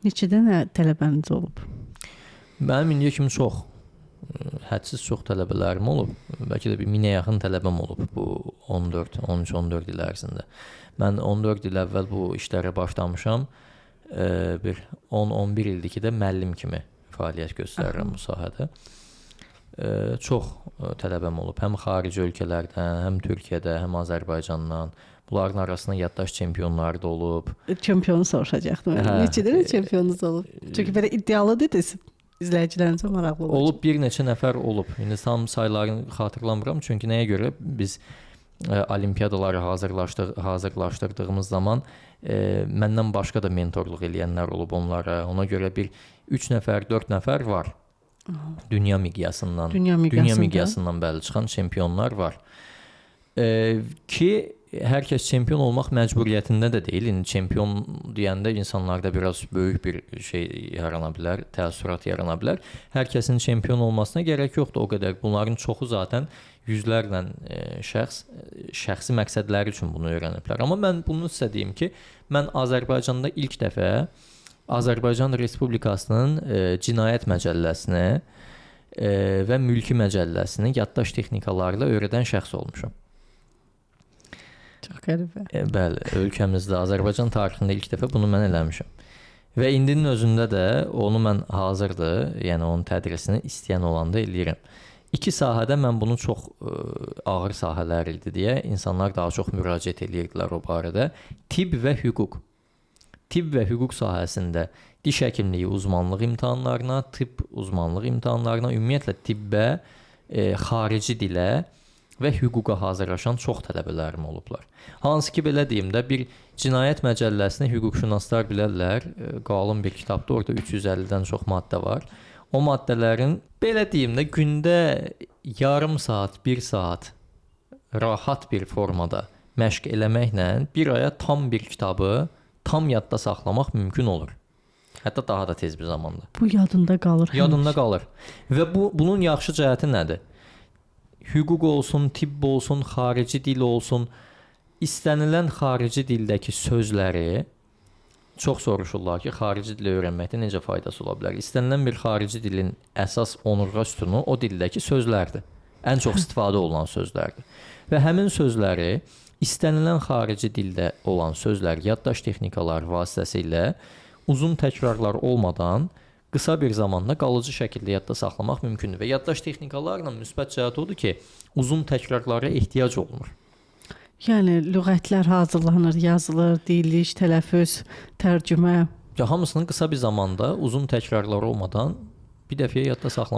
Neçə dənə tələbəniz olub? Mənim indiyə kimi çox, hədsiz çox tələbələrim olub. Bəlkə də bir 1000-ə yaxın tələbəm olub bu 13-14 il ərzində. Mən 14 il əvvəl bu işlərə başlamışam. Bir 10-11 ildir ki də müəllim kimi fəaliyyət göstərirəm bu sahədə. Çox tələbəm olub. Həm xarici ölkələrdən, həm Türkiyədə, həm Azərbaycandan. Bunların arasında yaddaş çempionları da olub. Çempionu soruşacaqdım. Neçə dənə çempionunuz olub? Çünki belə iddialı dediniz. İzləyicilərimizə maraqlı olacaq. Olub, bir neçə nəfər olub. İndi tam saylarını xatırlamıram. Çünki nəyə görə biz olimpiyadalara hazırlaşdırdığımız zaman məndən başqa da mentorluq eləyənlər olub onlara. Ona görə bir 3 nəfər, 4 nəfər var. Dünya miqyasından. Dünya miqyasından bəli çıxan çempionlar var. Ki hər kəs çempion olmaq məcburiyyətində də deyil. İndi çempion deyəndə insanlarda biraz böyük bir şey yarana bilər, təəssürat yarana bilər. Hər kəsin çempion olmasına gərək yoxdur o qədər. Bunların çoxu zaten yüzlərlə şəxsi məqsədləri üçün bunu öyrəniblər. Amma mən bunu sizə deyim ki, mən Azərbaycanda ilk dəfə Azərbaycan Respublikasının Cinayət Məcəlləsini və Mülki Məcəlləsini yaddaş texnikalarıyla öyrədən şəxs olmuşam. Çox qəribə. Bəli, ölkəmizdə, Azərbaycan tarixində ilk dəfə bunu mən eləmişəm. Və indinin özündə də onu mən hazırdır, yəni onun tədrisini istəyən olanda eləyirəm. İki sahədə mən bunu çox ağır sahələr idi deyə insanlar daha çox müraciət edirdilər o barədə. Tibb və hüquq. Tibb və hüquq sahəsində diş həkimliyi uzmanlıq imtahanlarına, tibb uzmanlıq imtahanlarına, ümumiyyətlə tibbə, xarici dilə və hüquqa hazırlaşan çox tələbələrim olublar. Hansı ki, belə deyim də, bir cinayət məcəlləsini hüquqşünaslar bilərlər, qalın bir kitabda, orada 350-dən çox maddə var. O maddələrin, belə deyim də, gündə yarım saat, 1 saat rahat bir formada məşq eləməklə bir aya tam bir kitabı tam yadda saxlamaq mümkün olur. Hətta daha da tez bir zamanda. Bu yadında qalır. Yadında qalır. Və bunun yaxşı cəhəti nədir? Hüquq olsun, tibb olsun, xarici dil olsun, istənilən xarici dildəki sözləri çox soruşurlar ki, xarici dili öyrənməkdə necə faydası ola bilər? İstənilən bir xarici dilin əsas onurğa sütunu o dildəki sözlərdir. Ən çox istifadə olunan sözlərdir. Və həmin sözləri istənilən xarici dildə olan sözlər yaddaş texnikaları vasitəsilə uzun təkrarlar olmadan qısa bir zamanda qalıcı şəkildə yadda saxlamaq mümkündür. Və yaddaş texnikalarla müsbət cəhət odur ki, uzun təkrarlara ehtiyac olmur. Yəni lüğətlər hazırlanır, yazılır, diliş, tələffüz, tərcümə. Hamısını qısa bir zamanda uzun təkrarlar olmadan bir dəfəyə yadda saxlamaq